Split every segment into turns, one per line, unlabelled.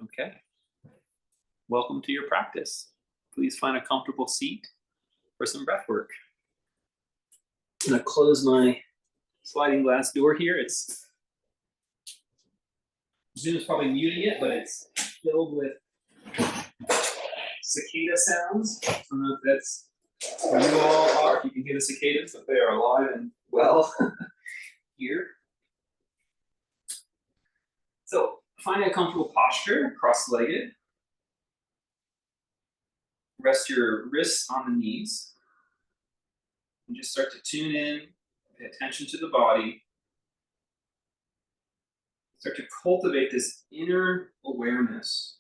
Okay, welcome to your practice. Please find a comfortable seat for some breath work. I'm gonna close my sliding glass door here. Zoom is probably muting it, but it's filled with cicada sounds. I don't know if that's where you all are, if you can hear the cicadas, but they are alive and well here. So find a comfortable posture, cross-legged. Rest your wrists on the knees. And just start to tune in, pay attention to the body. Start to cultivate this inner awareness.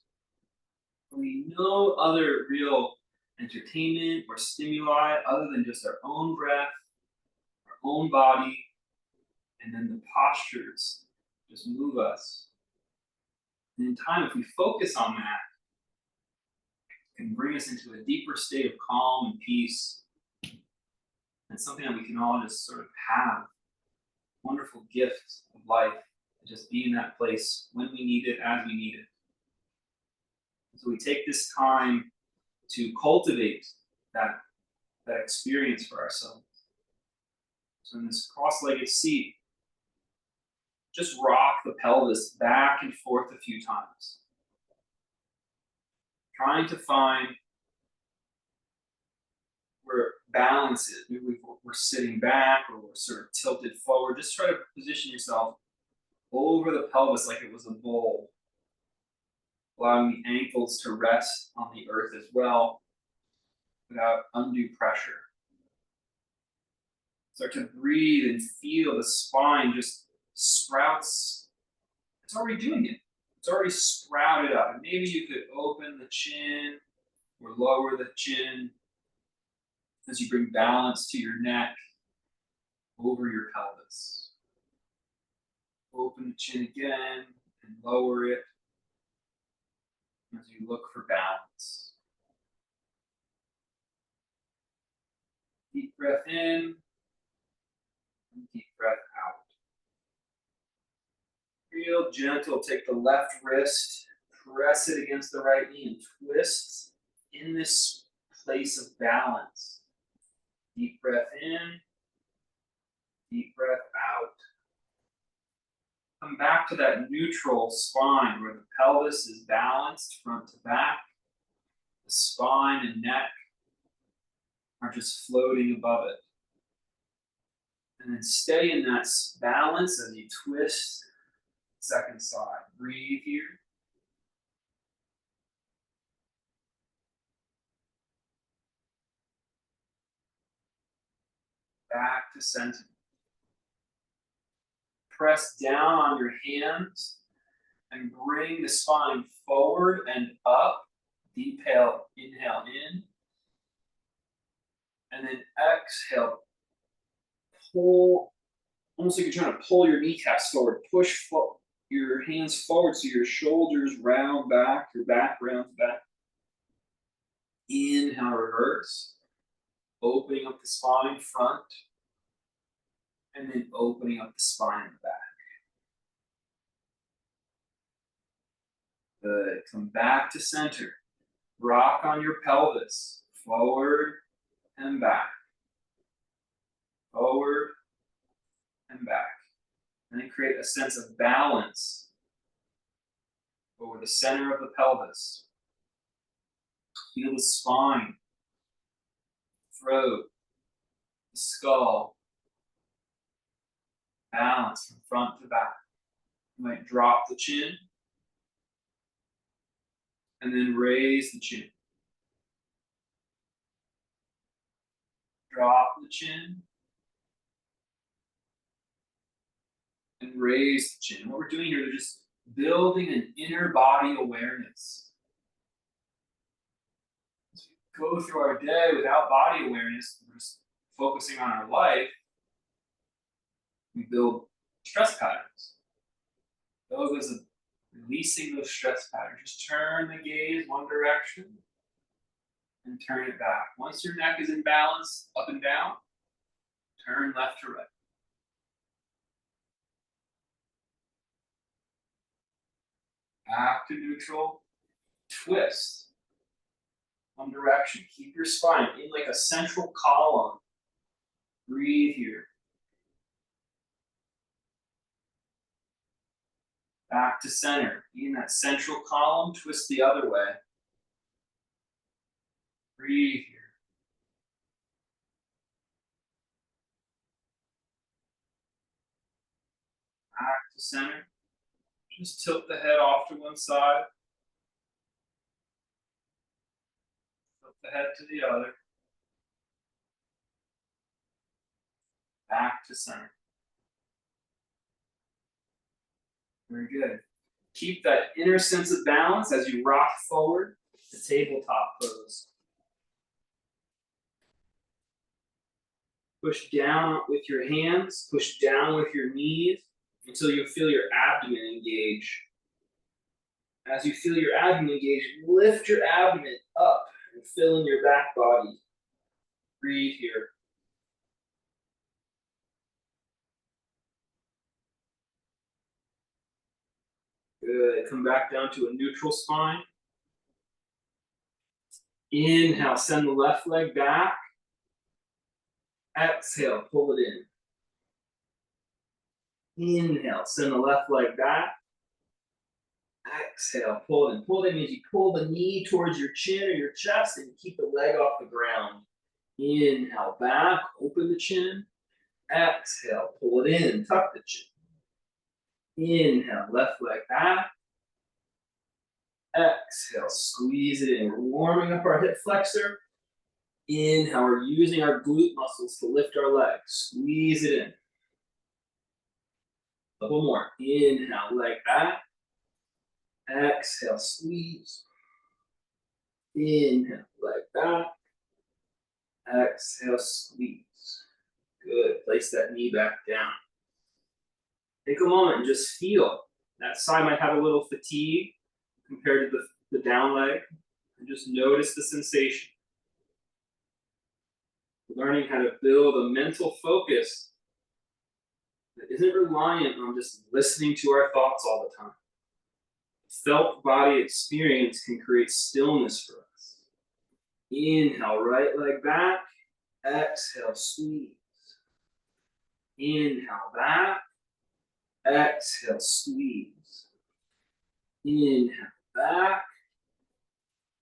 We no other real entertainment or stimuli other than just our own breath, our own body, and then the postures just move us. And in time, if we focus on that, it can bring us into a deeper state of calm and peace. And something that we can all just sort of have. Wonderful gift of life to just be in that place when we need it, as we need it. So we take this time to cultivate that experience for ourselves. So in this cross-legged seat, just rock the pelvis back and forth a few times. Trying to find where balance is. Maybe we're sitting back or we're sort of tilted forward. Just try to position yourself over the pelvis like it was a bowl. Allowing the ankles to rest on the earth as well without undue pressure. Start to breathe and feel the spine just sprouts. It's already doing it. It's already sprouted up. And maybe you could open the chin or lower the chin as you bring balance to your neck over your pelvis. Open the chin again and lower it as you look for balance. Deep breath in and deep breath out. Real gentle, take the left wrist, press it against the right knee and twist in this place of balance. Deep breath in, deep breath out. Come back to that neutral spine where the pelvis is balanced front to back. The spine and neck are just floating above it. And then stay in that balance as you twist second side. Breathe here. Back to center. Press down on your hands and bring the spine forward and up. Deep inhale in. And then exhale. Pull, almost like you're trying to pull your kneecaps forward. Push your hands forward so your shoulders round back, your back rounds back. Inhale, reverse. Opening up the spine front. And then opening up the spine in the back. Good. Come back to center. Rock on your pelvis. Forward and back. Forward and back. And then create a sense of balance over the center of the pelvis. Feel the spine, throat, the skull. Balance from front to back. You might drop the chin and then raise the chin. Drop the chin and raise the chin. What we're doing here is just building an inner body awareness. As we go through our day without body awareness, we're just focusing on our life, we build stress patterns. Yoga is releasing those stress patterns. Just turn the gaze one direction and turn it back. Once your neck is in balance, up and down, turn left to right. Back to neutral. Twist. One direction. Keep your spine in like a central column. Breathe here. Back to center. Be in that central column. Twist the other way. Breathe here. Back to center. Just tilt the head off to one side. Tilt the head to the other. Back to center. Very good. Keep that inner sense of balance as you rock forward to tabletop pose. Push down with your hands, push down with your knees until you feel your abdomen engage. As you feel your abdomen engage, lift your abdomen up and fill in your back body. Breathe here. Good. Come back down to a neutral spine. Inhale, send the left leg back. Exhale, pull it in. Inhale, send the left leg back. Exhale, pull it in. Pull it in means you pull the knee towards your chin or your chest and keep the leg off the ground. Inhale, back, open the chin. Exhale, pull it in, tuck the chin. Inhale, left leg back. Exhale, squeeze it in. We're warming up our hip flexor. Inhale, we're using our glute muscles to lift our legs. Squeeze it in. A couple more. Inhale, leg back. Exhale, squeeze. Inhale, leg back. Exhale, squeeze. Good. Place that knee back down. Take a moment and just feel. That side might have a little fatigue compared to the down leg. And just notice the sensation. Learning how to build a mental focus that isn't reliant on just listening to our thoughts all the time. Felt body experience can create stillness for us. Inhale, right leg back. Exhale, squeeze. Inhale, back. Exhale, squeeze. Inhale, back.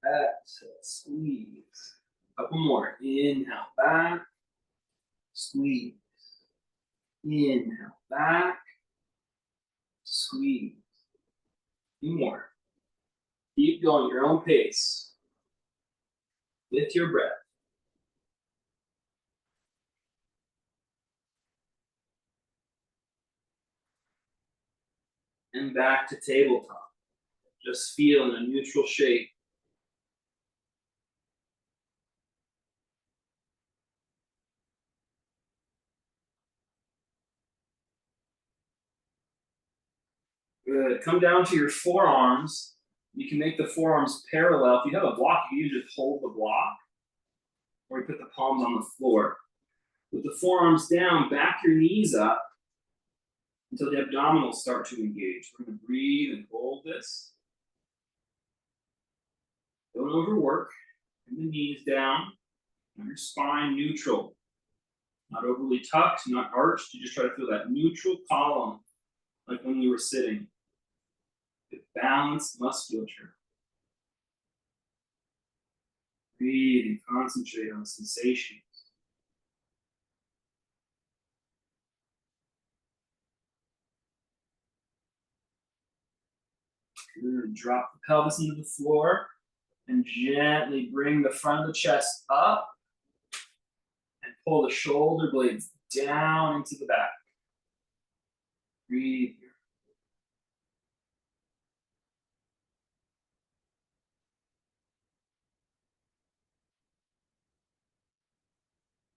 Exhale, squeeze. Couple more. Inhale, back. Squeeze. Inhale, back. Squeeze. Two more. Keep going your own pace with your breath. And back to tabletop. Just feel in a neutral shape. Good. Come down to your forearms. You can make the forearms parallel. If you have a block, you can just hold the block, or you put the palms on the floor. With the forearms down, back your knees up until the abdominals start to engage. We're going to breathe and hold this. Don't overwork. Bring the knees down. And your spine neutral. Not overly tucked, not arched. You just try to feel that neutral column, like when you were sitting. Good balanced musculature. Breathe and concentrate on sensations. Good. Drop the pelvis into the floor and gently bring the front of the chest up and pull the shoulder blades down into the back. Breathe here.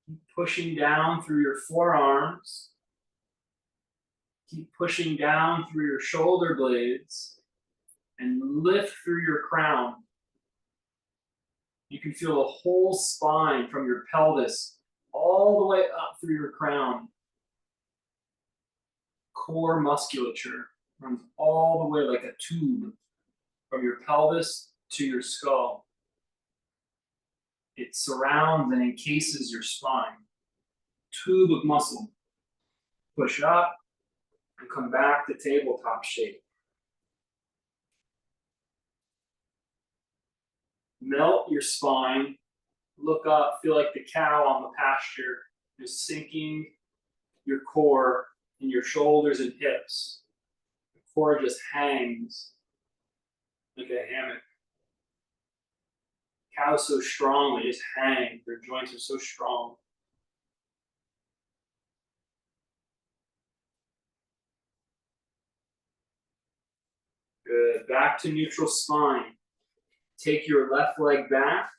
Keep pushing down through your forearms. Keep pushing down through your shoulder blades and lift through your crown. You can feel the whole spine from your pelvis all the way up through your crown. Core musculature runs all the way like a tube from your pelvis to your skull. It surrounds and encases your spine. Tube of muscle. Push up and come back to tabletop shape. Melt your spine. Look up, feel like the cow on the pasture, just sinking your core in your shoulders and hips. The core just hangs like a hammock. Cows so strong, they just hang. Their joints are so strong. Good. Back to neutral spine. Take your left leg back.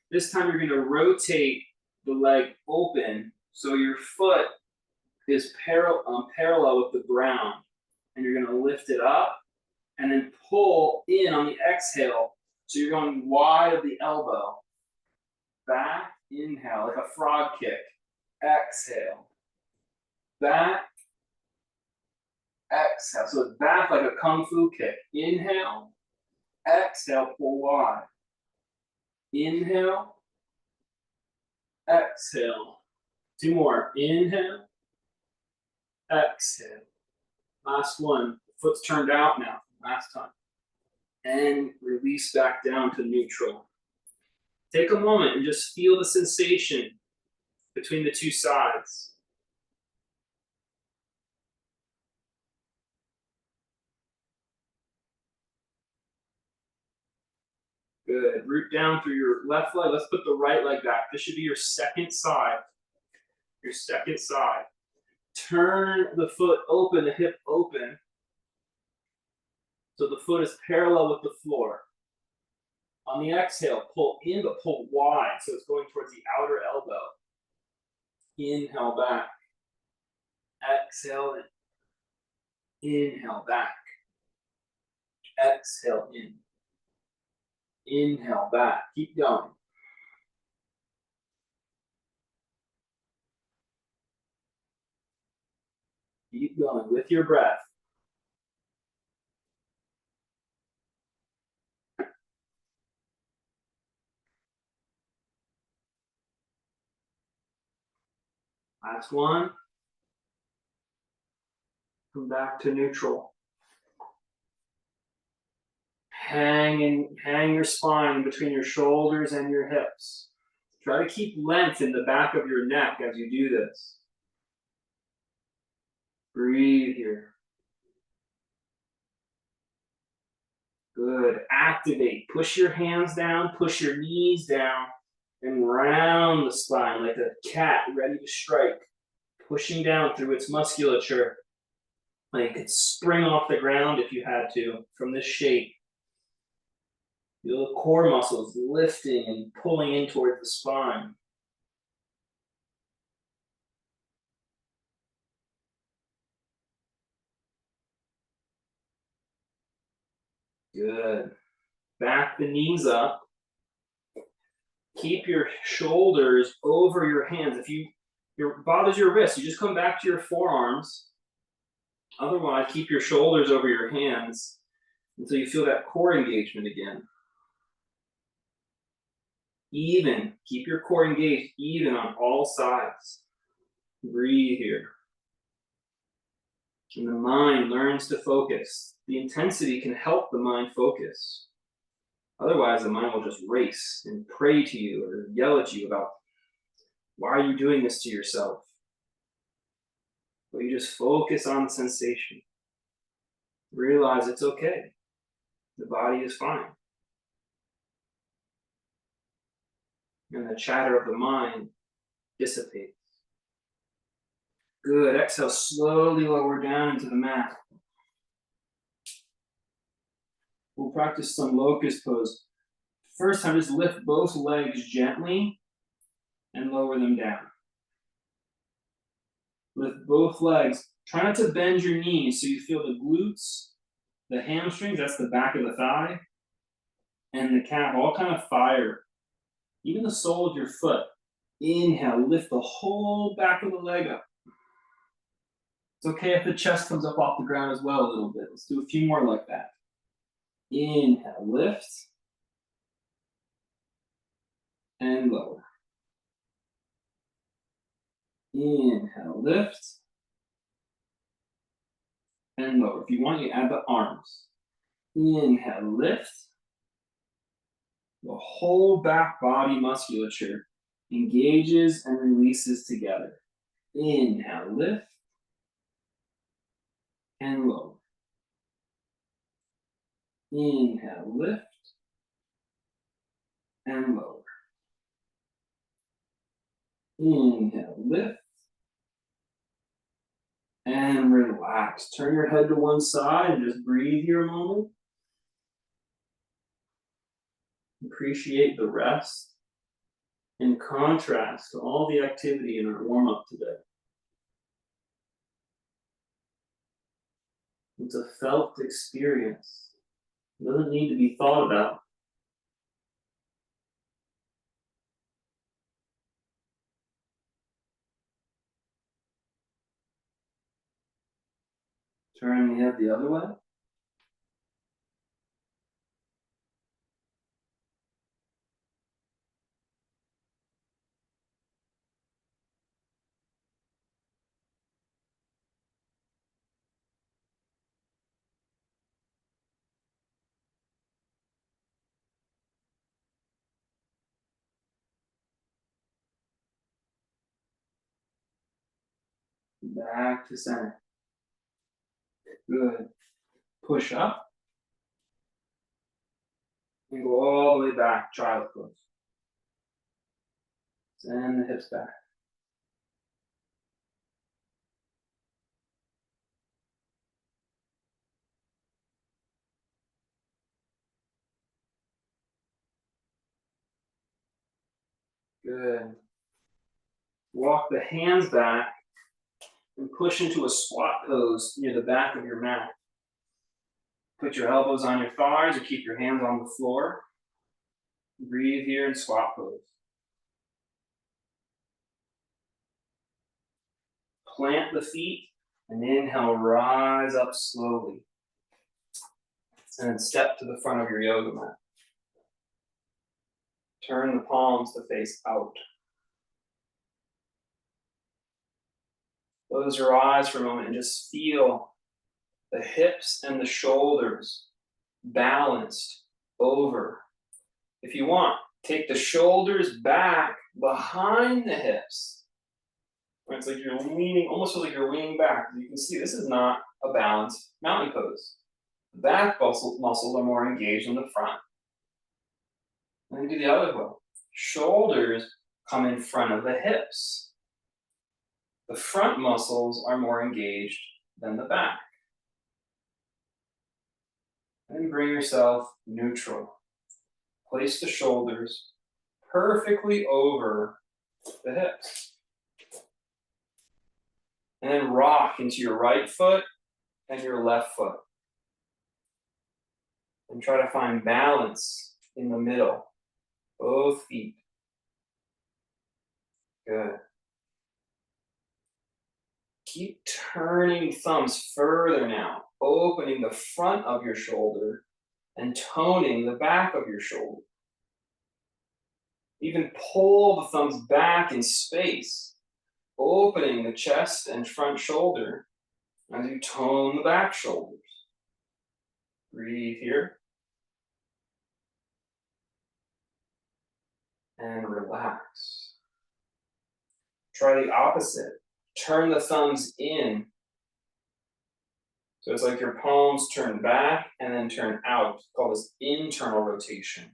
This time you're going to rotate the leg open so your foot is parallel with the ground. And you're going to lift it up and then pull in on the exhale. So you're going wide of the elbow. Back, inhale, like a frog kick. Exhale. Back, exhale. So it's back like a kung fu kick. Inhale, exhale, pull wide. Inhale, exhale. Two more. Inhale, exhale. Last one. The foot's turned out now. Last time. And release back down to neutral. Take a moment and just feel the sensation between the two sides. Good. Root down through your left leg. Let's put the right leg back. This should be your second side. Your second side. Turn the foot open, the hip open. So the foot is parallel with the floor. On the exhale, pull in but pull wide. So it's going towards the outer elbow. Inhale back. Exhale in. Inhale back. Exhale in. Inhale back. Keep going. Keep going with your breath. Last one. Come back to neutral. Hang your spine between your shoulders and your hips. Try to keep length in the back of your neck as you do this. Breathe here. Good. Activate. Push your hands down, push your knees down, and round the spine like a cat ready to strike. Pushing down through its musculature. Like it could spring off the ground if you had to from this shape. Feel the core muscles lifting and pulling in towards the spine. Good. Back the knees up. Keep your shoulders over your hands. If your bothers your wrist, you just come back to your forearms. Otherwise, keep your shoulders over your hands until you feel that core engagement again. Even. Keep your core engaged even on all sides. Breathe here. And the mind learns to focus. The intensity can help the mind focus. Otherwise, the mind will just race and pray to you or yell at you about why are you doing this to yourself? But you just focus on the sensation. Realize it's okay. The body is fine. And the chatter of the mind dissipates. Good. Exhale, slowly lower down into the mat. We'll practice some locust pose. First time, just lift both legs gently and lower them down. Lift both legs. Try not to bend your knees so you feel the glutes, the hamstrings, that's the back of the thigh, and the calf all kind of fire. Even the sole of your foot. Inhale, lift the whole back of the leg up. It's okay if the chest comes up off the ground as well a little bit. Let's do a few more like that. Inhale, lift. And lower. Inhale, lift. And lower. If you want, you add the arms. Inhale, lift. The whole back body musculature engages and releases together. Inhale, lift. And lower. Inhale, lift. And lower. Inhale, lift. And relax. Turn your head to one side and just breathe here a moment. Appreciate the rest in contrast to all the activity in our warm-up today. It's a felt experience. It doesn't need to be thought about. Turn the head the other way. Back to center. Good. Push up. And go all the way back, child's pose. Send the hips back. Good. Walk the hands back and push into a squat pose near the back of your mat. Put your elbows on your thighs or keep your hands on the floor. Breathe here in squat pose. Plant the feet and inhale, rise up slowly. And then step to the front of your yoga mat. Turn the palms to face out. Close your eyes for a moment and just feel the hips and the shoulders balanced over. If you want, take the shoulders back behind the hips. It's like you're leaning, almost feels like you're leaning back. You can see this is not a balanced mountain pose. The back muscles are more engaged in the front. And then do the other way. Shoulders come in front of the hips. The front muscles are more engaged than the back. And bring yourself neutral. Place the shoulders perfectly over the hips. And then rock into your right foot and your left foot. And try to find balance in the middle. Both feet. Good. Keep turning thumbs further now, opening the front of your shoulder and toning the back of your shoulder. Even pull the thumbs back in space, opening the chest and front shoulder as you tone the back shoulders. Breathe here. And relax. Try the opposite. Turn the thumbs in. So it's like your palms turn back and then turn out. Call this internal rotation.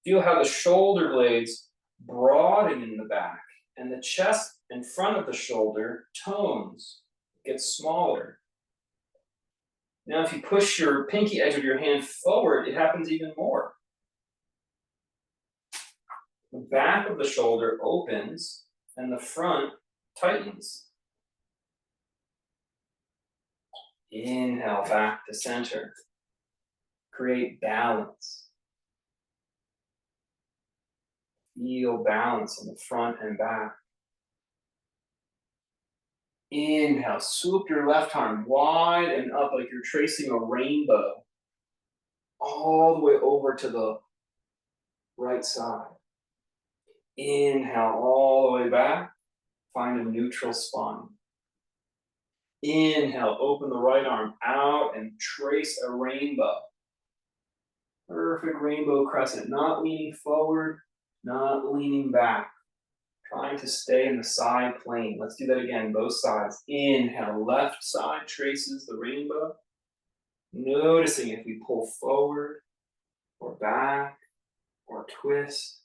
Feel how the shoulder blades broaden in the back and the chest in front of the shoulder tones, gets smaller. Now if you push your pinky edge of your hand forward, it happens even more. The back of the shoulder opens and the front tightens. Inhale back to center. Create balance. Feel balance in the front and back. Inhale, swoop your left arm wide and up like you're tracing a rainbow all the way over to the right side. Inhale all the way back. Find a neutral spine. Inhale, open the right arm out and trace a rainbow. Perfect rainbow crescent, not leaning forward, not leaning back. Trying to stay in the side plane. Let's do that again, both sides. Inhale, left side traces the rainbow. Noticing if we pull forward or back or twist.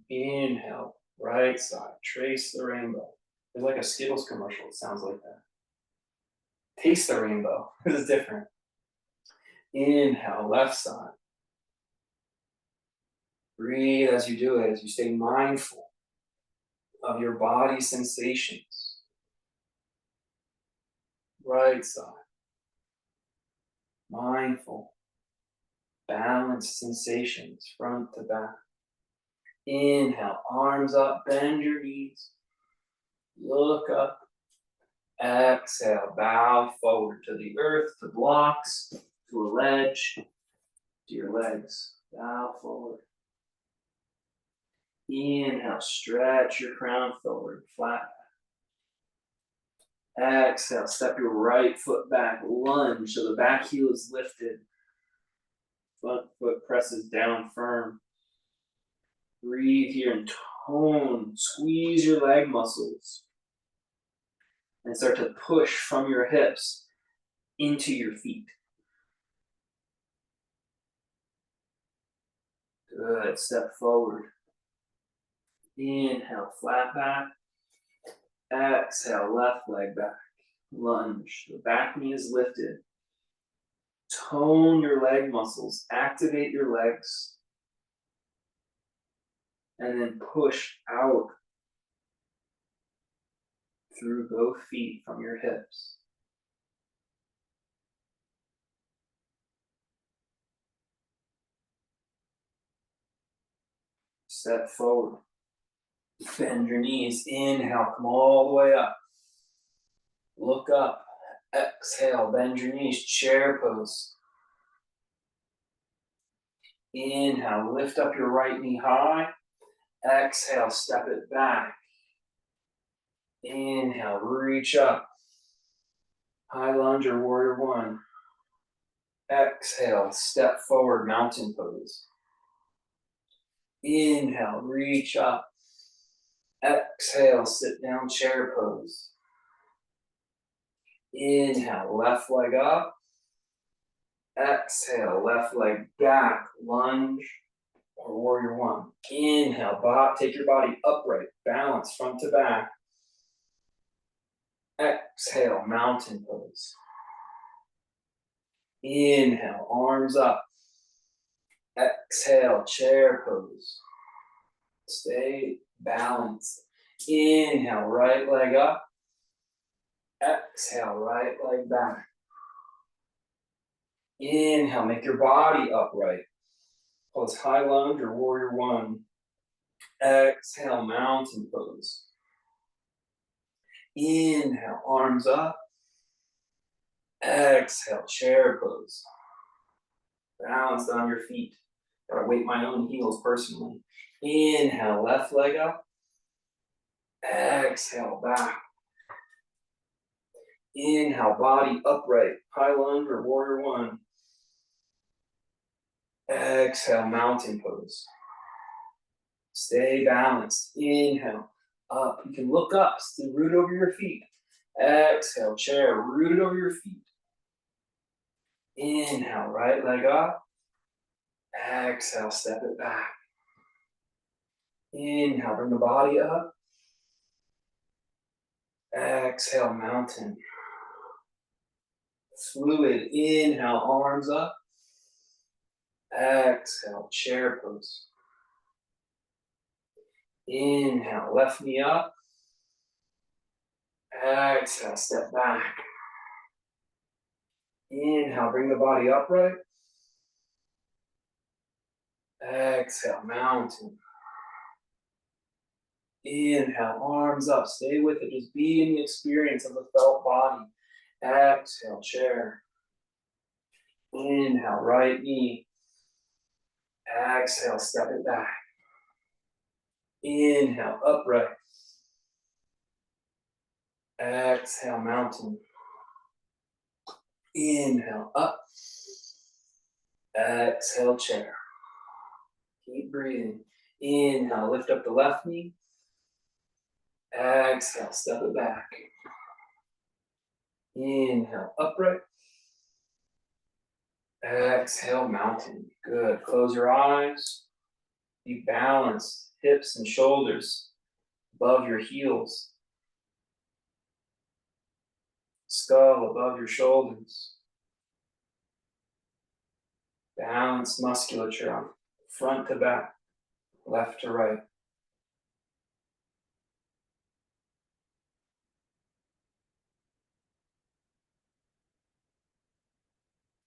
Inhale, right side, trace the rainbow. There's like a Skittles commercial, it sounds like that. Taste the rainbow, this is different. Inhale, left side. Breathe as you do it, as you stay mindful of your body sensations. Right side. Mindful, balanced sensations, front to back. Inhale, arms up, bend your knees. Look up. Exhale, bow forward to the earth, to blocks, to a ledge, to your legs. Bow forward. Inhale, stretch your crown forward, flat back. Exhale, step your right foot back, lunge so the back heel is lifted. Front foot presses down firm. Breathe here and tone, squeeze your leg muscles. And start to push from your hips into your feet. Good, step forward. Inhale, flat back. Exhale, left leg back. Lunge, the back knee is lifted. Tone your leg muscles, activate your legs. And then push out through both feet from your hips. Step forward. Bend your knees. Inhale, come all the way up. Look up. Exhale, bend your knees. Chair pose. Inhale, lift up your right knee high. Exhale, step it back. Inhale, reach up. High lunge or warrior one. Exhale, step forward, mountain pose. Inhale, reach up. Exhale, sit down, chair pose. Inhale, left leg up. Exhale, left leg back, lunge or warrior one. Inhale, take your body upright, balance front to back. Exhale, mountain pose. Inhale, arms up. Exhale, chair pose. Stay balanced. Inhale, right leg up. Exhale, right leg back. Inhale, make your body upright. Pose high lunge or warrior one. Exhale, mountain pose. Inhale, arms up. Exhale, chair pose. Balanced on your feet. Gotta weight my own heels personally. Inhale, left leg up. Exhale, back. Inhale, body upright. High lunge or warrior one. Exhale, mountain pose. Stay balanced. Inhale, up. You can look up, stay rooted over your feet. Exhale, chair, rooted over your feet. Inhale, right leg up. Exhale, step it back. Inhale, bring the body up. Exhale, mountain. Fluid. Inhale, arms up. Exhale, chair pose. Inhale, left knee up. Exhale, step back. Inhale, bring the body upright. Exhale, mountain. Inhale, arms up, stay with it. Just be in the experience of the felt body. Exhale, chair. Inhale, right knee. Exhale, step it back. Inhale, upright. Exhale, mountain. Inhale, up. Exhale, chair. Keep breathing. Inhale, lift up the left knee. Exhale, step it back. Inhale, upright. Exhale, mountain. Good. Close your eyes. Be balanced. Hips and shoulders above your heels. Skull above your shoulders. Balanced musculature front to back, left to right.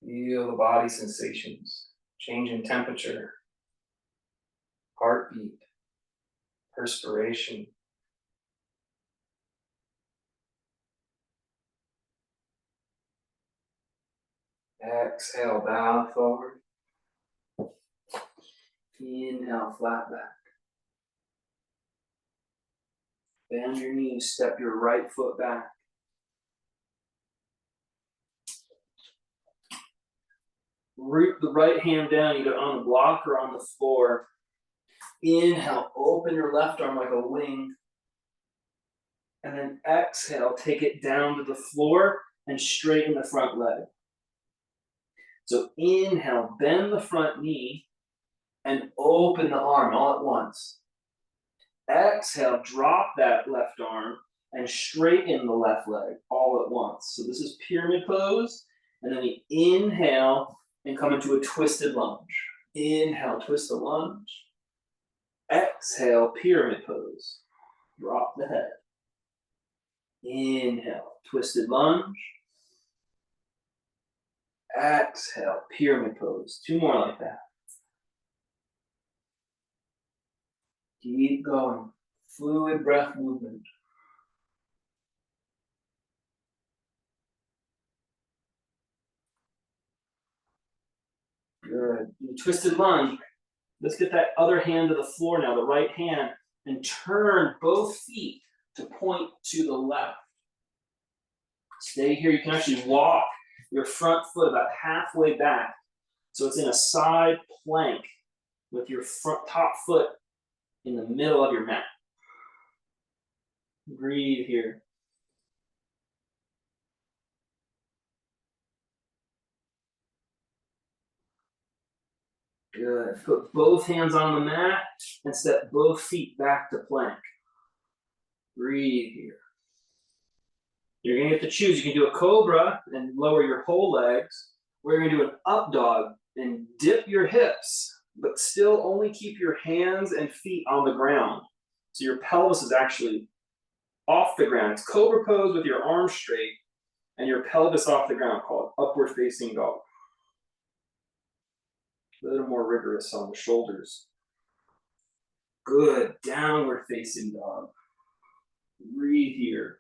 Feel the body sensations, change in temperature, heartbeat, perspiration. Exhale, bow forward. Inhale, flat back. Bend your knees, step your right foot back. Root the right hand down, either on the block or on the floor. Inhale, open your left arm like a wing. And then exhale, take it down to the floor and straighten the front leg. So inhale, bend the front knee and open the arm all at once. Exhale, drop that left arm and straighten the left leg all at once. So this is pyramid pose. And then we inhale and come into a twisted lunge. Inhale, twist the lunge. Exhale, pyramid pose. Drop the head. Inhale, twisted lunge. Exhale, pyramid pose. 2 more like that. Keep going. Fluid breath movement. Good. You twisted lunge. Let's get that other hand to the floor now, the right hand, and turn both feet to point to the left. Stay here. You can actually walk your front foot about halfway back. So it's in a side plank with your front top foot in the middle of your mat. Breathe here. Good. Put both hands on the mat and step both feet back to plank. Breathe here. You're going to get to choose. You can do a cobra and lower your whole legs, or you're going to do an up dog and dip your hips, but still only keep your hands and feet on the ground. So your pelvis is actually off the ground. It's cobra pose with your arms straight and your pelvis off the ground, called upward facing dog. A little more rigorous on the shoulders. Good. Downward facing dog. Breathe here.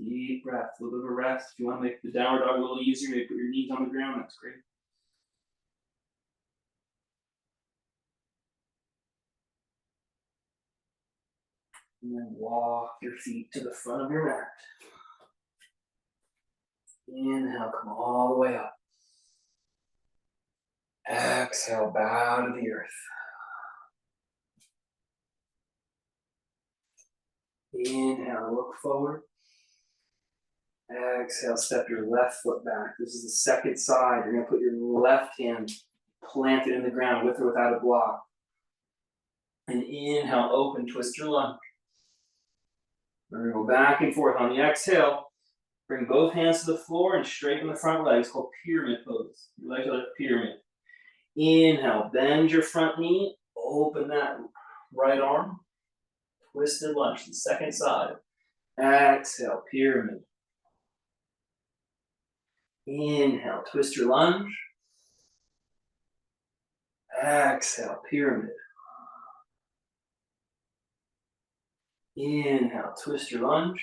Deep breath, a little bit of a rest. If you want to make the downward dog a little easier, maybe put your knees on the ground, that's great. And then walk your feet to the front of your mat. Inhale, come all the way up. Exhale, bow to the earth. Inhale, look forward. Exhale, step your left foot back. This is the second side. You're going to put your left hand planted in the ground with or without a block. And inhale, open, twist your lunge. We're going to go back and forth. On the exhale, bring both hands to the floor and straighten the front legs, called pyramid pose. Your legs are like a pyramid. Inhale, bend your front knee, open that right arm, twisted lunge, the second side. Exhale, pyramid. Inhale, twist your lunge. Exhale, pyramid. Inhale, twist your lunge.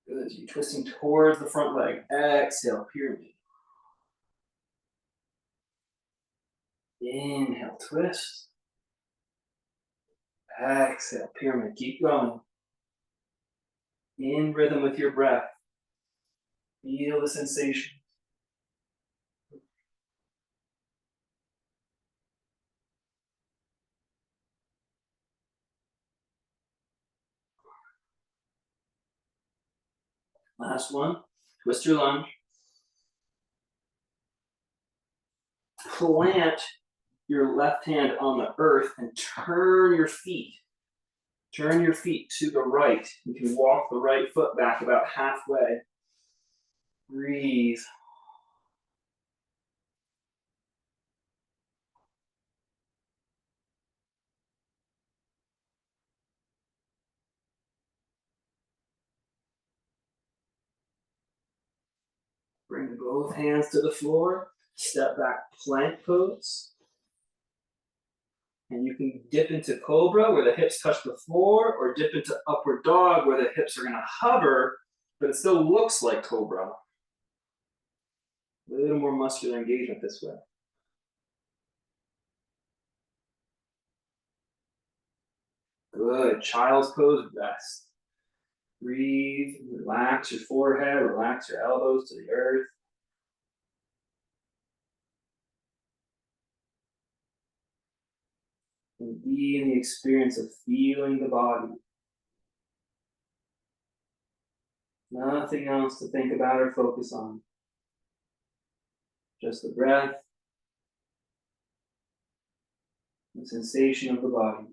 Good, you're twisting towards the front leg. Exhale, pyramid. Inhale, twist. Exhale, pyramid. Keep going. In rhythm with your breath. Feel the sensation. Last one. Twist your lunge. Plant your left hand on the earth and turn your feet. Turn your feet to the right. You can walk the right foot back about halfway. Breathe. Bring both hands to the floor. Step back, plank pose. And you can dip into cobra where the hips touch the floor, or dip into upward dog where the hips are going to hover, but it still looks like cobra. A little more muscular engagement this way. Good. Child's pose, rest. Breathe, relax your forehead, relax your elbows to the earth. And be in the experience of feeling the body. Nothing else to think about or focus on. Just the breath, the sensation of the body.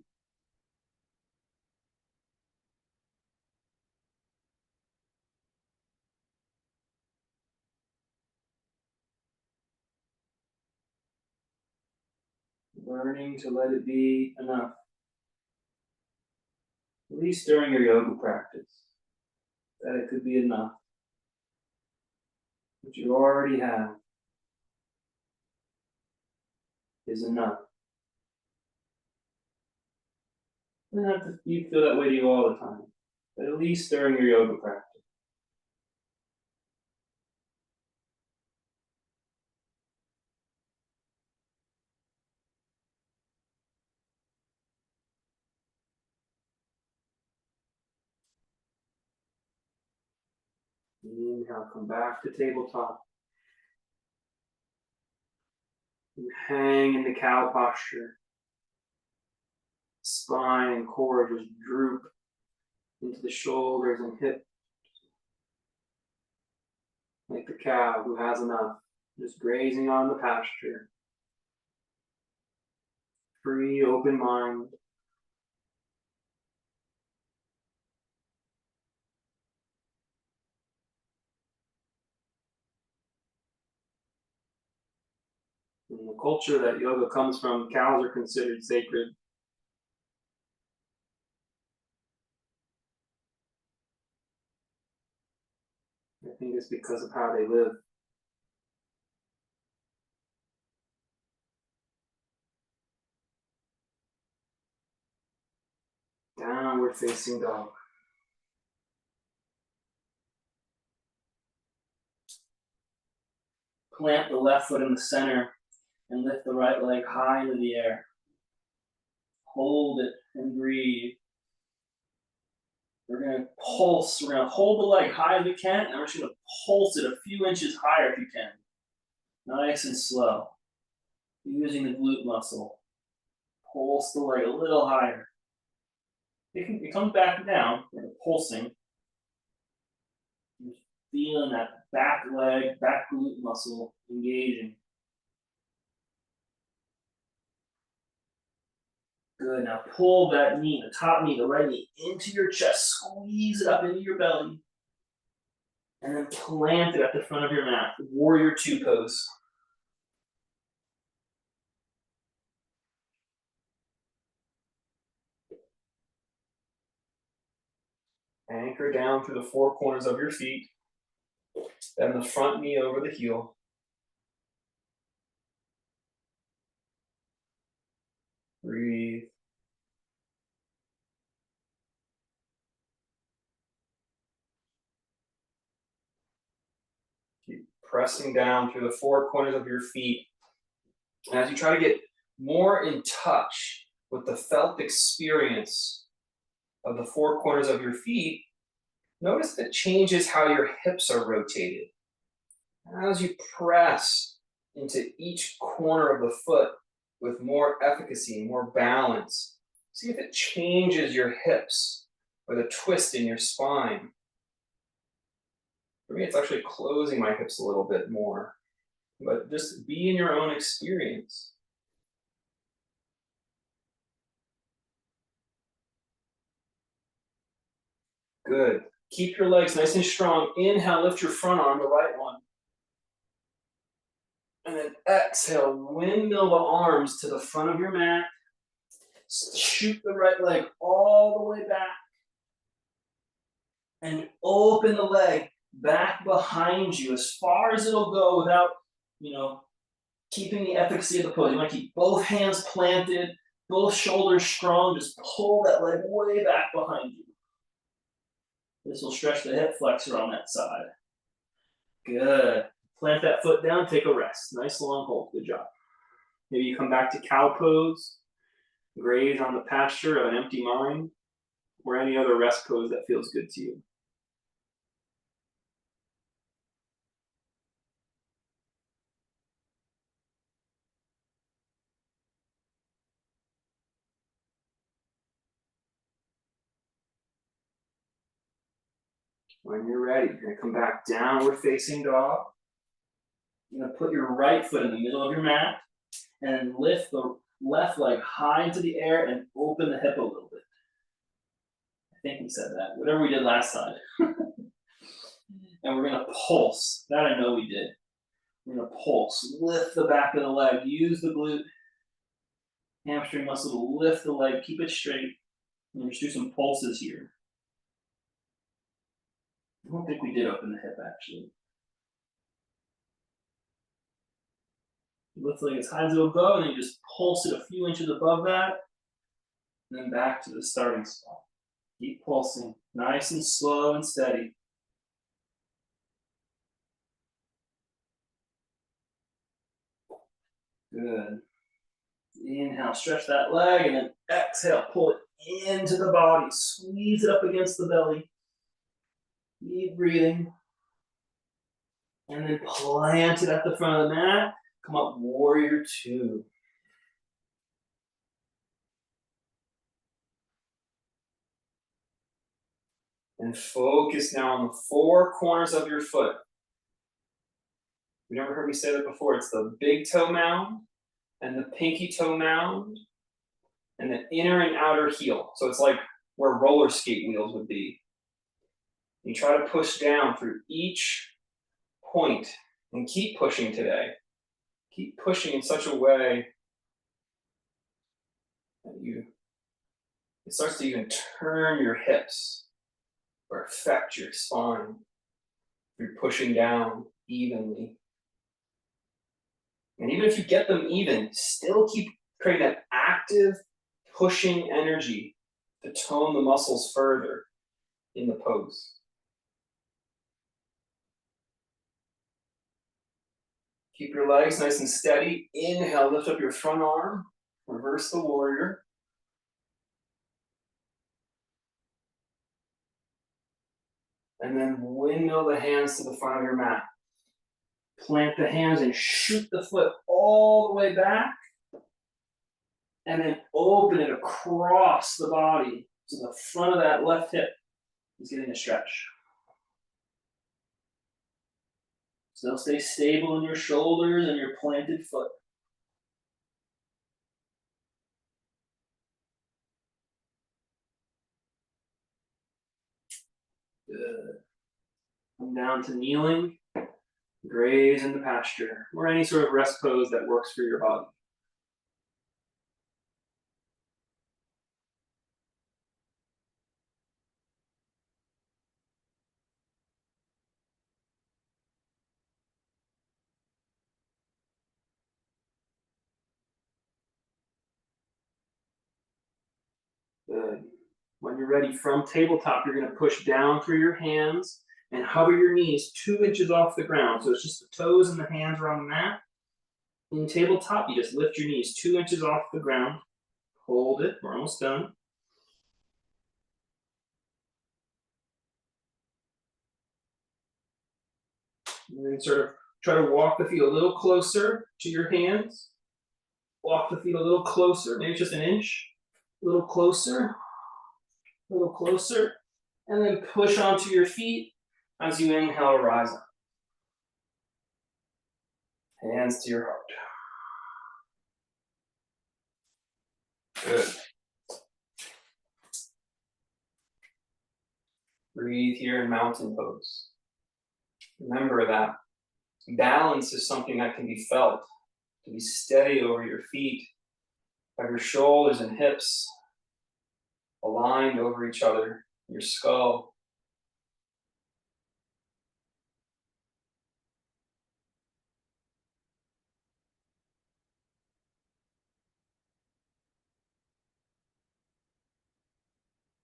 Learning to let it be enough. At least during your yoga practice, that it could be enough. What you already have is enough. You don't have to feel that way to you all the time, but at least during your yoga practice. Inhale, come back to tabletop. And hang in the cow posture. Spine and core just droop into the shoulders and hips. Like the cow who has enough, just grazing on the pasture. Free, open mind. In the culture that yoga comes from, cows are considered sacred. I think it's because of how they live. Downward facing dog. Plant the left foot in the center and lift the right leg high into the air. Hold it and breathe. We're going to pulse. We're going to hold the leg high as we can, and we're just going to pulse it a few inches higher if you can. Nice and slow. Using the glute muscle. Pulse the leg a little higher. It comes back down. We're pulsing. Just feeling that back leg, back glute muscle engaging. Good. Now pull that knee, the top knee, the right knee, into your chest. Squeeze it up into your belly. And then plant it at the front of your mat. Warrior two pose. Anchor down through the four corners of your feet. Then the front knee over the heel. Breathe. pressing down through the four corners of your feet. And as you try to get more in touch with the felt experience of the four corners of your feet, notice that changes how your hips are rotated. As you press into each corner of the foot with more efficacy, more balance, see if it changes your hips or the twist in your spine. For me, it's actually closing my hips a little bit more, but just be in your own experience. Good. Keep your legs nice and strong. Inhale, lift your front arm, the right one. And then exhale, windmill the arms to the front of your mat. Shoot the right leg all the way back. And open the leg back behind you as far as it'll go without, keeping the efficacy of the pose. You want to keep both hands planted, both shoulders strong. Just pull that leg way back behind you. This will stretch the hip flexor on that side. Good. Plant that foot down, take a rest. Nice long hold, good job. Maybe you come back to cow pose, graze on the pasture of an empty mind, or any other rest pose that feels good to you. When you're ready, you're gonna come back downward facing dog. You're gonna put your right foot in the middle of your mat and lift the left leg high into the air and open the hip a little bit. I think we said that, whatever we did last time. And we're gonna pulse. That I know we did. We're gonna pulse. Lift the back of the leg. Use the glute hamstring muscle to lift the leg. Keep it straight. And just do some pulses here. I don't think we did open the hip actually. Lift the leg as high as it'll go, and then you just pulse it a few inches above that. And then back to the starting spot. Keep pulsing. Nice and slow and steady. Good. Inhale, stretch that leg, and then exhale, pull it into the body. Squeeze it up against the belly. Keep breathing. And then plant it at the front of the mat. Come up, warrior two. And focus now on the four corners of your foot. You never heard me say that before. It's the big toe mound and the pinky toe mound and the inner and outer heel. So it's like where roller skate wheels would be. You try to push down through each point and keep pushing today. Keep pushing in such a way that it starts to even turn your hips or affect your spine. You're pushing down evenly. And even if you get them even, still keep creating that active pushing energy to tone the muscles further in the pose. Keep your legs nice and steady. Inhale, lift up your front arm. Reverse the warrior. And then windmill the hands to the front of your mat. Plant the hands and shoot the foot all the way back. And then open it across the body. So the front of that left hip is getting a stretch. Still stay stable in your shoulders and your planted foot. Good. Come down to kneeling, graze in the pasture, or any sort of rest pose that works for your body. Good. When you're ready from tabletop, you're going to push down through your hands And hover your knees 2 inches off the ground. So it's just the toes and the hands are on the mat. In tabletop, you just lift your knees 2 inches off the ground. Hold it, we're almost done. And then sort of try to walk the feet a little closer to your hands. Walk the feet a little closer, maybe just an inch. A little closer, a little closer. And then push onto your feet as you inhale, rise up. Hands to your heart. Good. Breathe here in mountain pose. Remember that balance is something that can be felt, to be steady over your feet, have your shoulders and hips aligned over each other, your skull.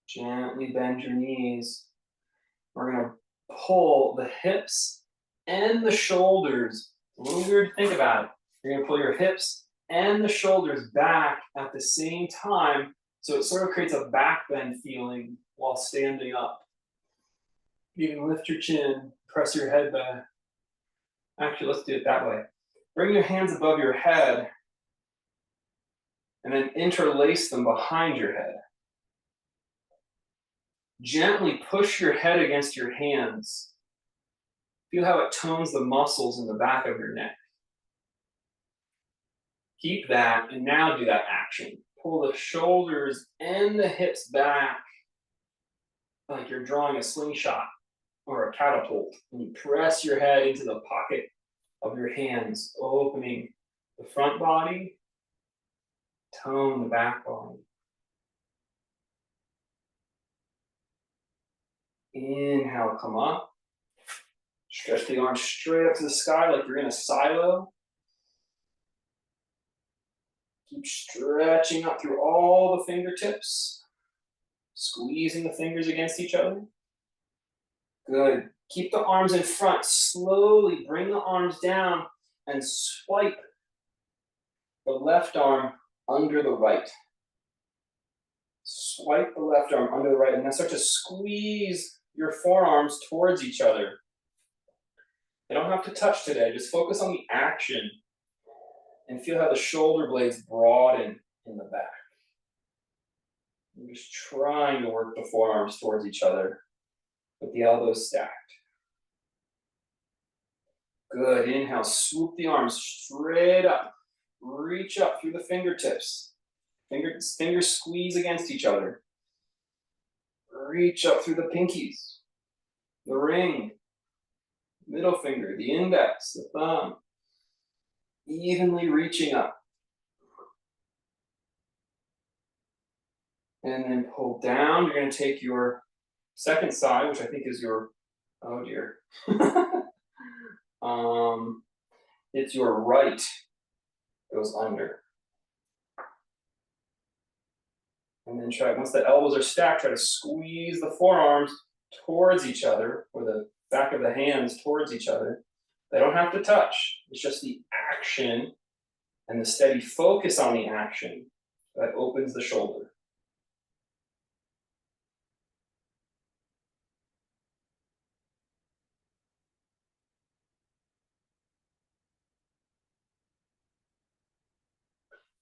Gently bend your knees. We're going to pull the hips and the shoulders. A little weird to think about it. You're going to pull your hips and the shoulders back at the same time, so it sort of creates a back bend feeling while standing up. You can lift your chin, press your head back. Actually, let's do it that way. Bring your hands above your head and then interlace them behind your head. Gently push your head against your hands. Feel how it tones the muscles in the back of your neck. Keep that, and now do that action. Pull the shoulders and the hips back like you're drawing a slingshot or a catapult. And you press your head into the pocket of your hands, opening the front body, tone the back body. Inhale, come up. Stretch the arms straight up to the sky like you're in a silo. Keep stretching up through all the fingertips, squeezing the fingers against each other. Good. Keep the arms in front. Slowly bring the arms down and swipe the left arm under the right. Swipe the left arm under the right, and then start to squeeze your forearms towards each other. They don't have to touch today. Just focus on the action and feel how the shoulder blades broaden in the back. You're just trying to work the forearms towards each other with the elbows stacked. Good. Inhale, swoop the arms straight up. Reach up through the fingertips. Fingers squeeze against each other. Reach up through the pinkies, the ring, middle finger, the index, the thumb. Evenly reaching up. And then pull down. You're going to take your second side, which I think is your, oh dear. It's your right. Goes under. And then try, once the elbows are stacked, try to squeeze the forearms towards each other, or the back of the hands towards each other. They don't have to touch. It's just the action and the steady focus on the action that opens the shoulder.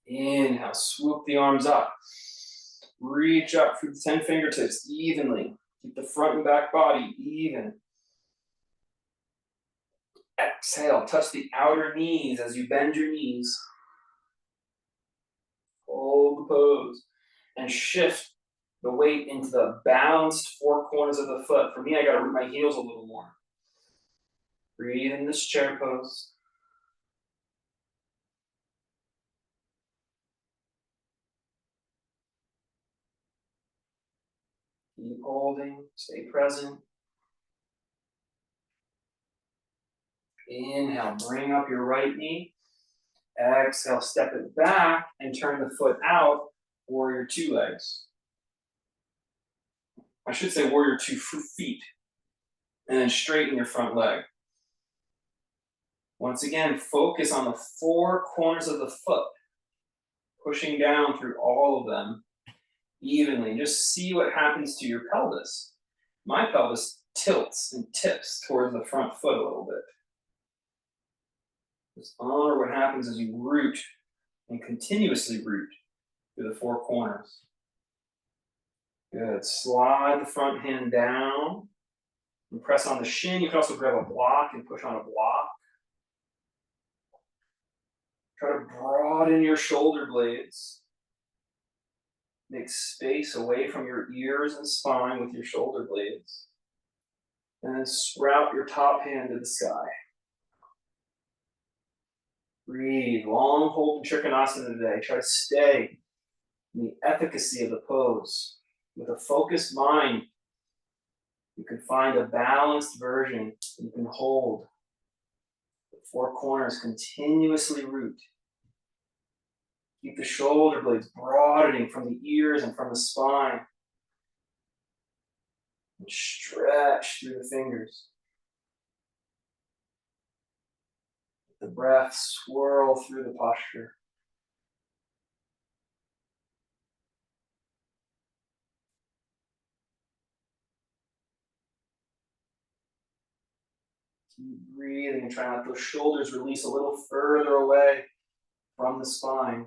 Inhale, swoop the arms up. Reach up through the 10 fingertips evenly. Keep the front and back body even. Exhale, touch the outer knees as you bend your knees. Hold the pose. And shift the weight into the balanced four corners of the foot. For me, I gotta root my heels a little more. Breathe in this chair pose. Keep holding, stay present. Inhale, bring up your right knee. Exhale, step it back and turn the foot out, warrior two legs. I should say warrior 2 feet. And then straighten your front leg. Once again, focus on the four corners of the foot, pushing down through all of them evenly. Just see what happens to your pelvis. My pelvis tilts and tips towards the front foot a little bit. Just honor what happens as you root and continuously root through the four corners. Good. Slide the front hand down and press on the shin. You can also grab a block and push on a block. Try to broaden your shoulder blades. Make space away from your ears and spine with your shoulder blades. And then sprout your top hand to the sky. Breathe. Long hold in Trikonasana today. Try to stay in the efficacy of the pose. With a focused mind, you can find a balanced version you can hold. The four corners continuously root. Keep the shoulder blades broadening from the ears and from the spine. And stretch through the fingers. Let the breath swirl through the posture. Keep breathing and try to let those shoulders release a little further away from the spine.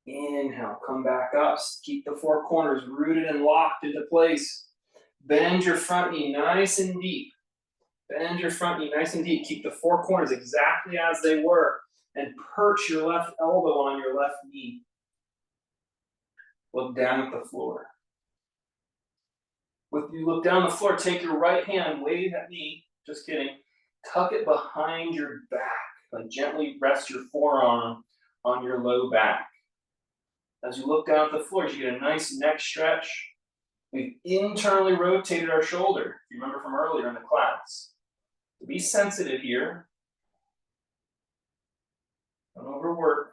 Inhale, come back up. Keep the four corners rooted and locked into place. Bend your front knee nice and deep. Bend your front knee nice and deep. Keep the four corners exactly as they were. And perch your left elbow on your left knee. Look down at the floor. When you look down the floor, take your right hand, wave at me. Just kidding. Tuck it behind your back. Like gently rest your forearm on your low back. As you look down at the floor, you get a nice neck stretch. We've internally rotated our shoulder, if you remember from earlier in the class. So be sensitive here. Don't overwork.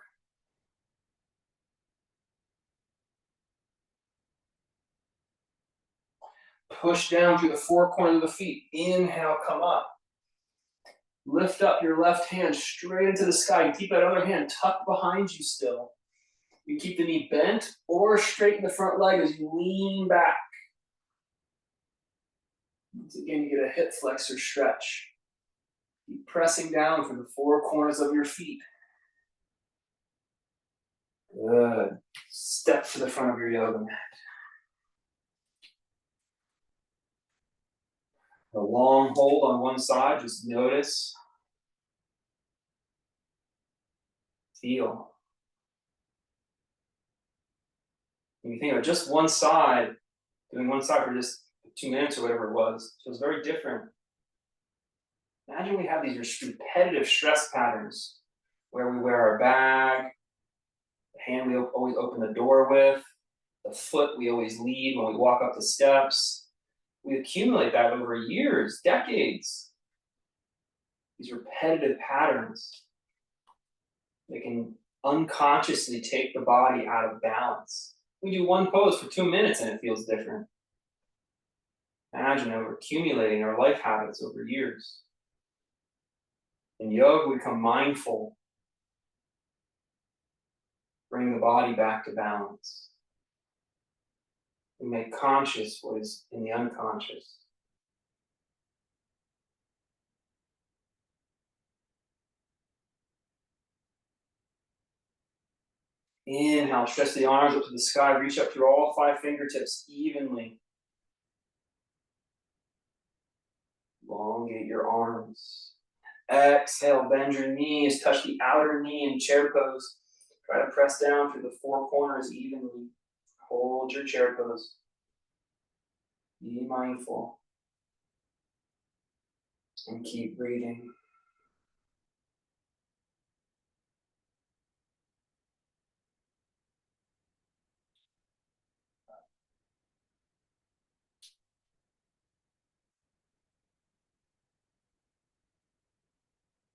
Push down through the four corners of the feet. Inhale, come up. Lift up your left hand straight into the sky. And keep that other hand tucked behind you still. You keep the knee bent or straighten the front leg as you lean back. Once again, you get a hip flexor stretch. Keep pressing down through the four corners of your feet. Good. Step to the front of your yoga mat. A long hold on one side, just notice. Feel. When you think of just one side, doing one side for just 2 minutes or whatever it was, feels very different. Imagine we have these repetitive stress patterns where we wear our bag, the hand we always open the door with, the foot we always lead when we walk up the steps. We accumulate that over years, decades. These repetitive patterns, they can unconsciously take the body out of balance. We do one pose for 2 minutes and it feels different. Imagine that we're accumulating our life habits over years. In yoga, we become mindful, bring the body back to balance. We make conscious what is in the unconscious. Inhale, stretch the arms up to the sky, reach up through all 5 fingertips evenly. Elongate your arms. Exhale, bend your knees, touch the outer knee in chair pose. Try to press down through the 4 corners evenly. Hold your chair pose. Be mindful. And keep breathing.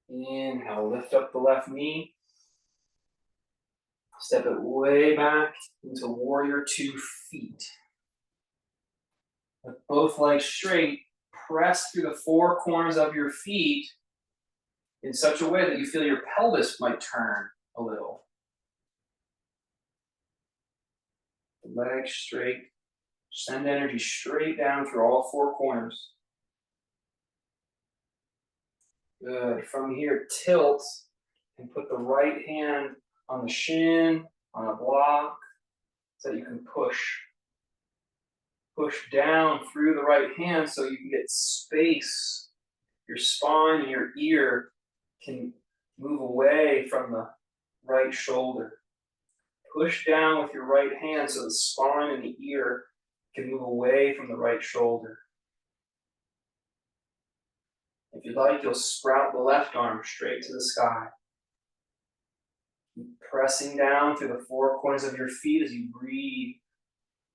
Inhale, lift up the left knee. Step it way back into warrior 2 feet. With both legs straight, press through the 4 corners of your feet in such a way that you feel your pelvis might turn a little. Legs straight. Send energy straight down through all 4 corners. Good. From here, tilt and put the right hand on the shin, on a block, so that you can push. Push down through the right hand so you can get space. Your spine and your ear can move away from the right shoulder. Push down with your right hand so the spine and the ear can move away from the right shoulder. If you'd like, you'll sprout the left arm straight to the sky. Keep pressing down through the 4 corners of your feet as you breathe.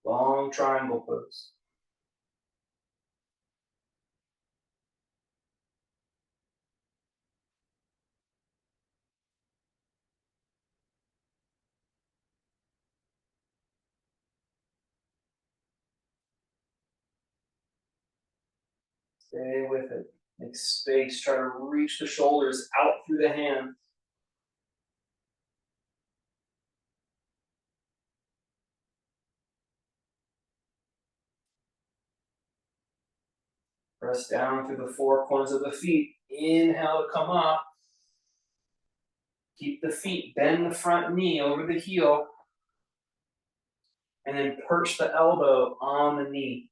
Long triangle pose. Stay with it. Make space. Try to reach the shoulders out through the hands. Press down through the 4 corners of the feet. Inhale to come up. Keep the feet, bend the front knee over the heel. And then perch the elbow on the knee.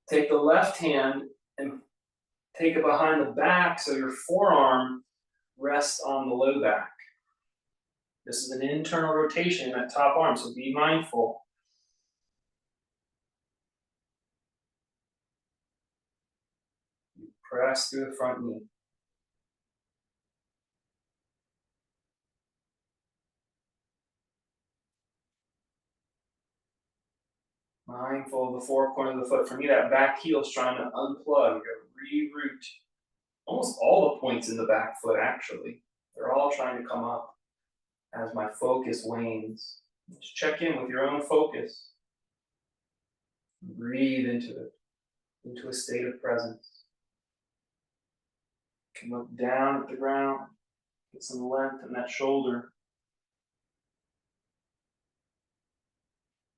Take the left hand and take it behind the back so your forearm rests on the low back. This is an internal rotation in that top arm, so be mindful. Press through the front knee. Mindful of the 4 corners of the foot. For me, that back heel is trying to unplug, reroute. Almost all the points in the back foot, actually. They're all trying to come up as my focus wanes. Just check in with your own focus. Breathe into it, into a state of presence. You can look down at the ground, get some length in that shoulder.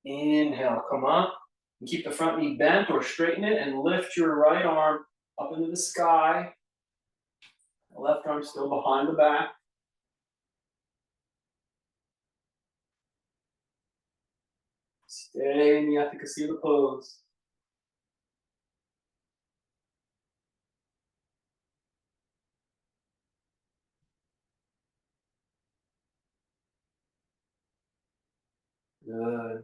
Inhale, come up, and keep the front knee bent or straighten it and lift your right arm up into the sky. The left arm still behind the back. Stay in the efficacy of the pose. Good.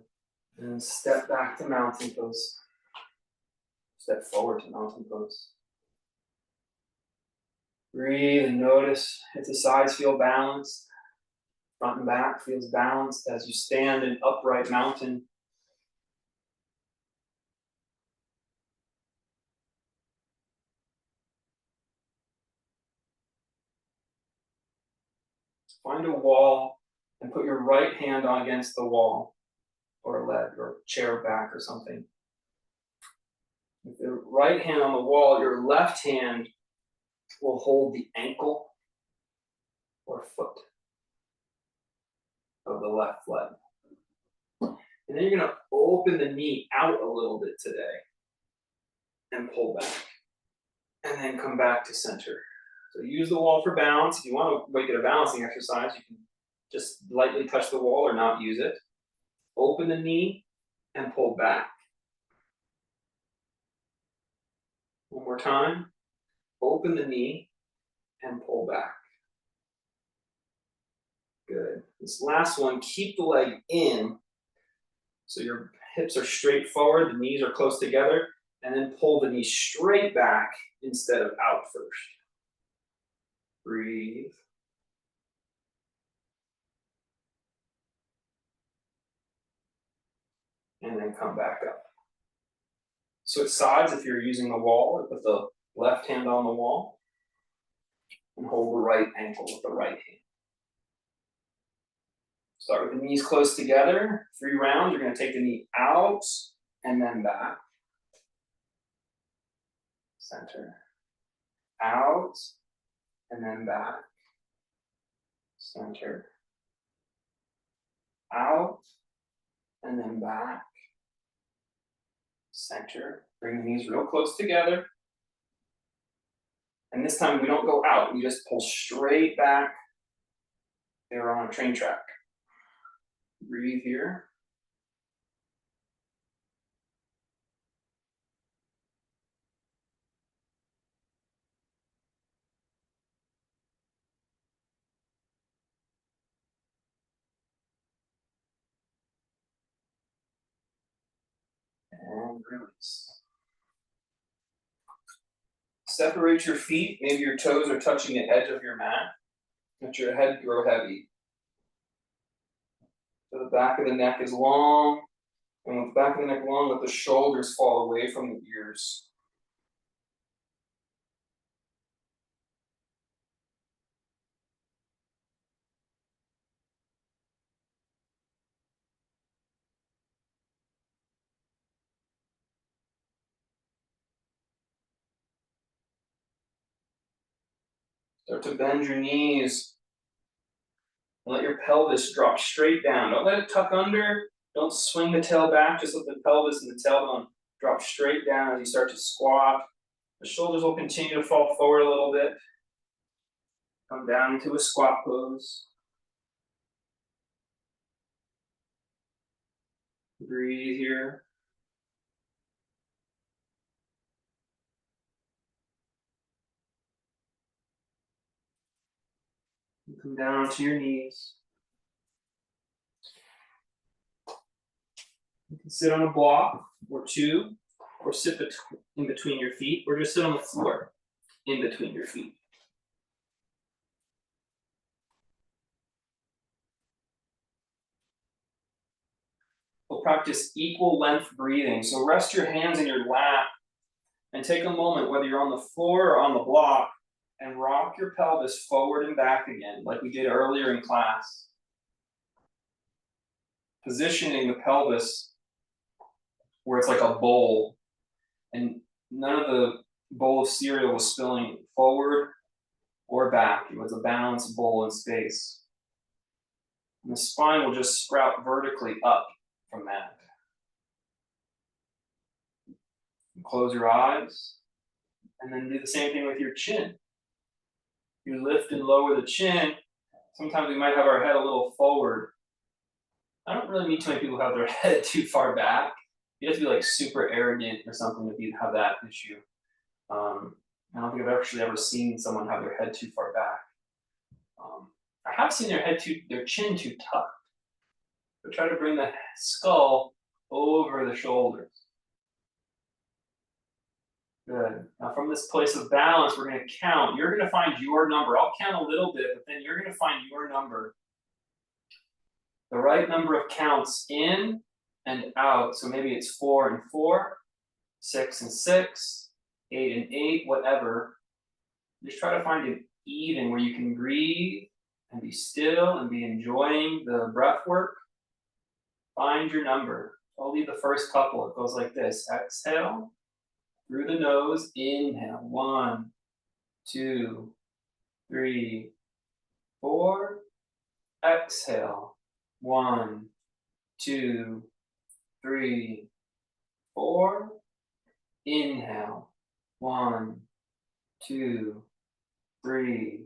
And step back to mountain pose. Step forward to mountain pose. Breathe and notice if the sides feel balanced. Front and back feels balanced as you stand in upright mountain. Find a wall and put your right hand on against the wall or a leg or chair back or something. With the right hand on the wall, your left hand will hold the ankle or foot of the left leg. And then you're going to open the knee out a little bit today and pull back. And then come back to center. So use the wall for balance. If you want to make it a balancing exercise, you can just lightly touch the wall or not use it. Open the knee and pull back. One more time. Open the knee and pull back. Good. This last one, keep the leg in. So your hips are straight forward, the knees are close together, and then pull the knee straight back instead of out first. Breathe. And then come back up. Switch sides if you're using the wall, or put the left hand on the wall. And hold the right ankle with the right hand. Start with the knees close together. 3 rounds. You're going to take the knee out and then back. Center. Out and then back. Center. Out and then back. Center. Bring the knees real close together. And this time we don't go out. We just pull straight back. They're on a train track. Breathe here. And release. Separate your feet. Maybe your toes are touching the edge of your mat. Let your head grow heavy. So the back of the neck is long. And with the back of the neck long, let the shoulders fall away from the ears. Start to bend your knees. And let your pelvis drop straight down. Don't let it tuck under. Don't swing the tail back. Just let the pelvis and the tailbone drop straight down as you start to squat. The shoulders will continue to fall forward a little bit. Come down into a squat pose. Breathe here. Come down onto your knees. You can sit on a block or two, or sit in between your feet, or just sit on the floor in between your feet. We'll practice equal length breathing. So rest your hands in your lap and take a moment, whether you're on the floor or on the block, and rock your pelvis forward and back again, like we did earlier in class. Positioning the pelvis where it's like a bowl, and none of the bowl of cereal was spilling forward or back. It was a balanced bowl in space. And the spine will just sprout vertically up from that. Close your eyes, and then do the same thing with your chin. You lift and lower the chin. Sometimes we might have our head a little forward. I don't really meet too many people who have their head too far back. You have to be like super arrogant or something if you have that issue. I don't think I've actually ever seen someone have their head too far back. I have seen their chin too tucked. So try to bring the skull over the shoulders. Good. Now from this place of balance, we're going to count. You're going to find your number. I'll count a little bit, but then you're going to find your number. The right number of counts in and out. So maybe it's 4 and 4, 6 and 6, 8 and 8, whatever. Just try to find an even where you can breathe and be still and be enjoying the breath work. Find your number. I'll leave the first couple. It goes like this. Exhale. Through the nose, inhale. 1, 2, 3, 4. Exhale. 1, 2, 3, 4. Inhale. 1, 2, 3,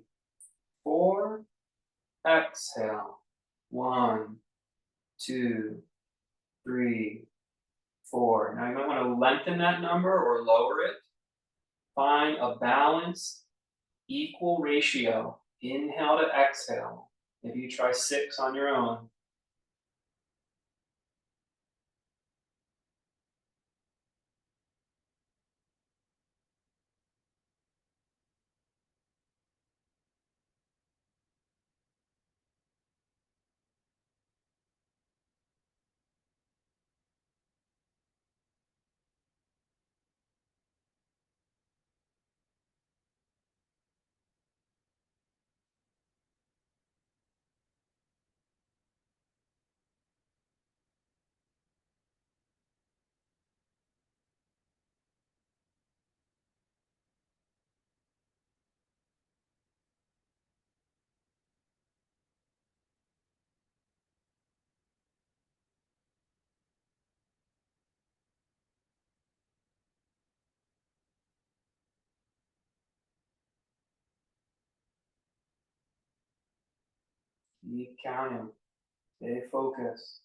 4. Exhale. 1, 2, 3, 4. Now you might want to lengthen that number or lower it. Find a balanced, equal ratio. Inhale to exhale. Maybe you try 6 on your own. Keep counting. Stay focused.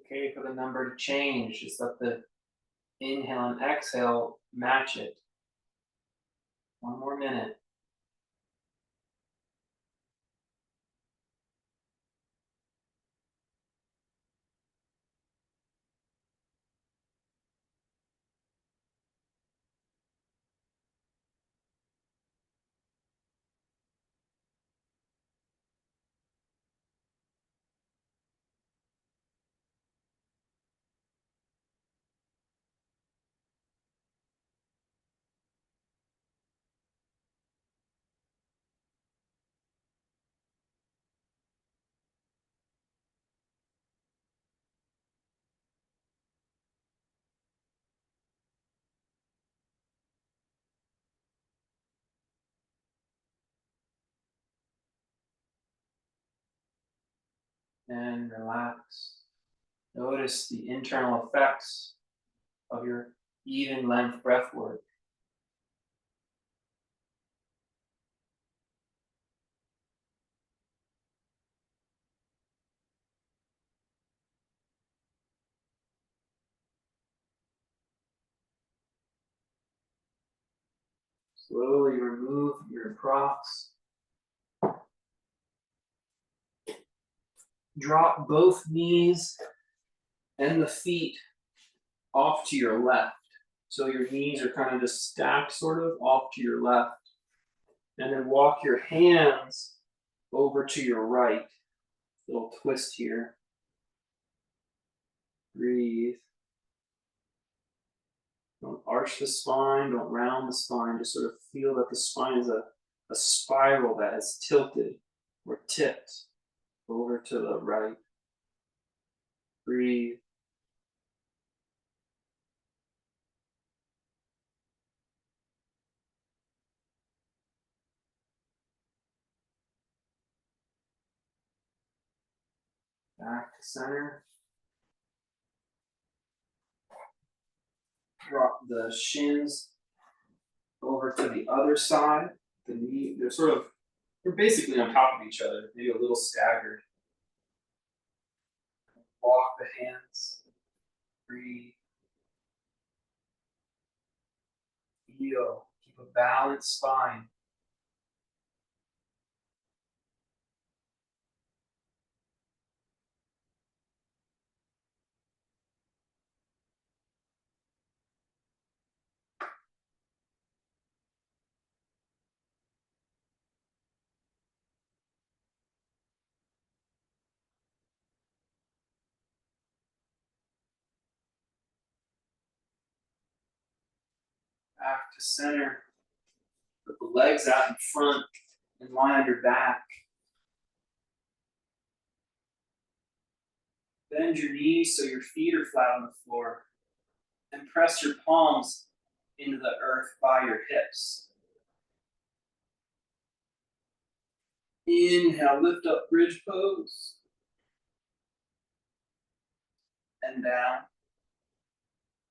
Okay for the number to change. Just let the inhale and exhale match it. One more minute. And relax. Notice the internal effects of your even length breath work. Slowly remove your props. Drop both knees and the feet off to your left. So your knees are kind of just stacked sort of off to your left. And then walk your hands over to your right. Little twist here. Breathe. Don't arch the spine, don't round the spine. Just sort of feel that the spine is a spiral that is tilted or tipped over to the right. Breathe. Back to center. Drop the shins over to the other side. The knee, they're basically on top of each other, maybe a little staggered. Walk the hands. Breathe. Feel. Keep a balanced spine. Back to center. Put the legs out in front and lie on your back. Bend your knees so your feet are flat on the floor. And press your palms into the earth by your hips. Inhale, lift up, bridge pose. And down.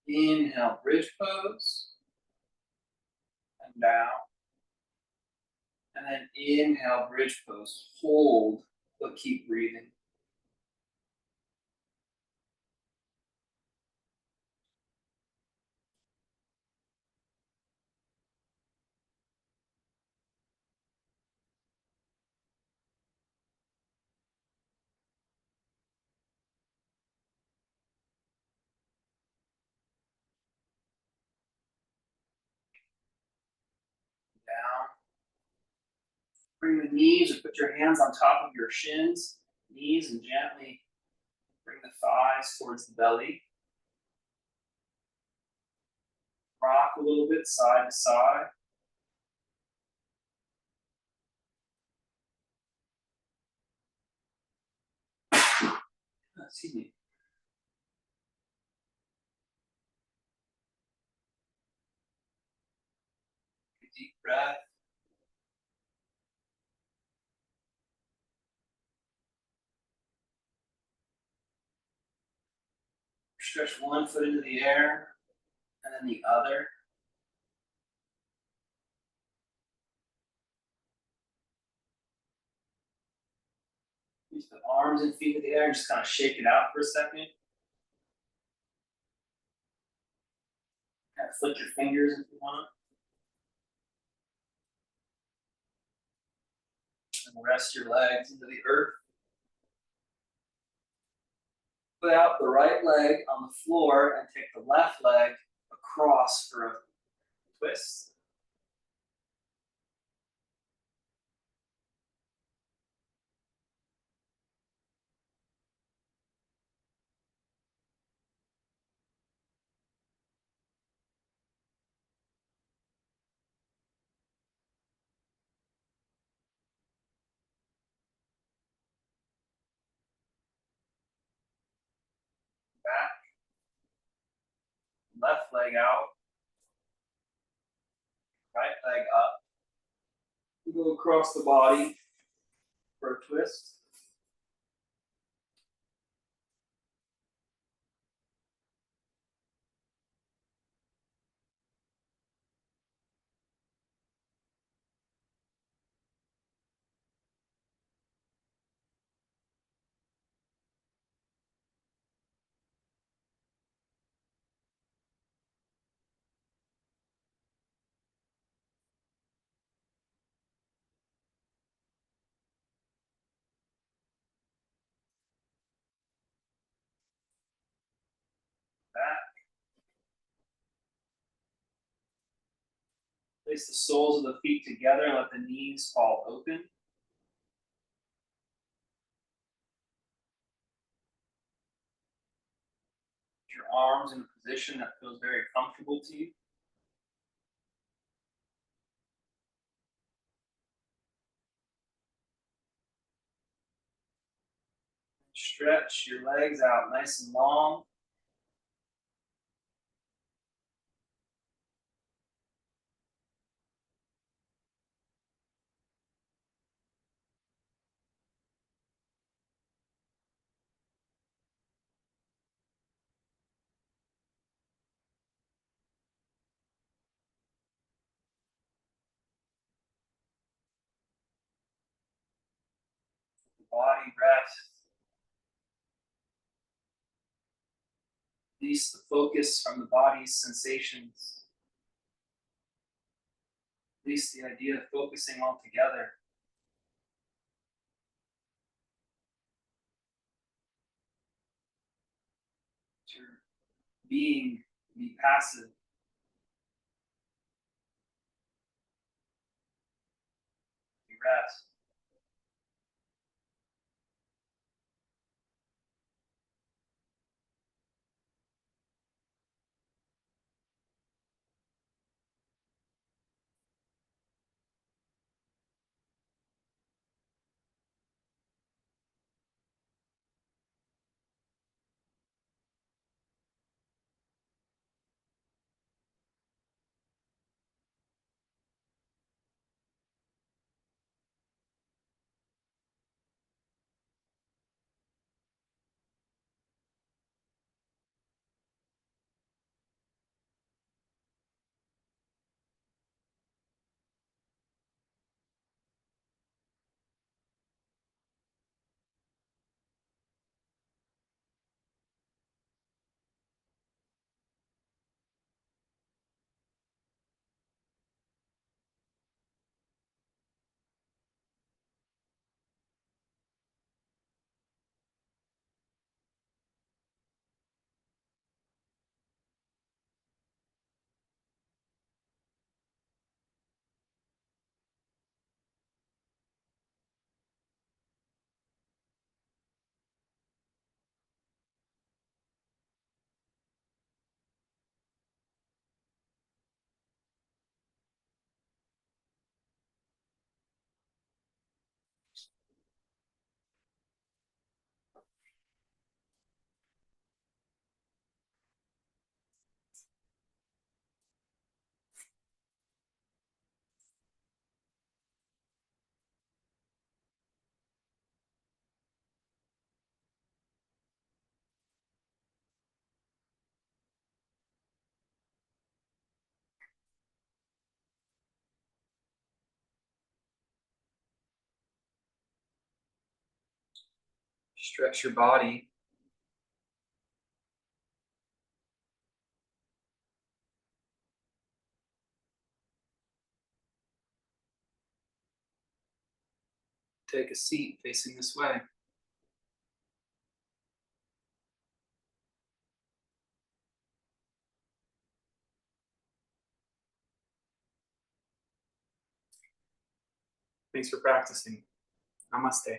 Inhale, bridge pose. And down. And then inhale, bridge pose. Hold, but keep breathing. Down. Bring the knees or put your hands on top of your shins, knees, and gently bring the thighs towards the belly. rock a little bit side to side. Excuse me. Deep breath. Stretch one foot into the air and then the other. Use the arms and feet in the air and just kind of shake it out for a second. Kind of flick your fingers if you want. And rest your legs into the earth. Put out the right leg on the floor and take the left leg across for a twist. Back. Left leg out. Right leg up. You go across the body for a twist. Back. Place the soles of the feet together and let the knees fall open. Put your arms in a position that feels very comfortable to you. Stretch your legs out nice and long. The body rest. Release the focus from the body's sensations. Release the idea of focusing altogether. Your being be passive. Be rest. Stretch your body. Take a seat facing this way. Thanks for practicing. Namaste.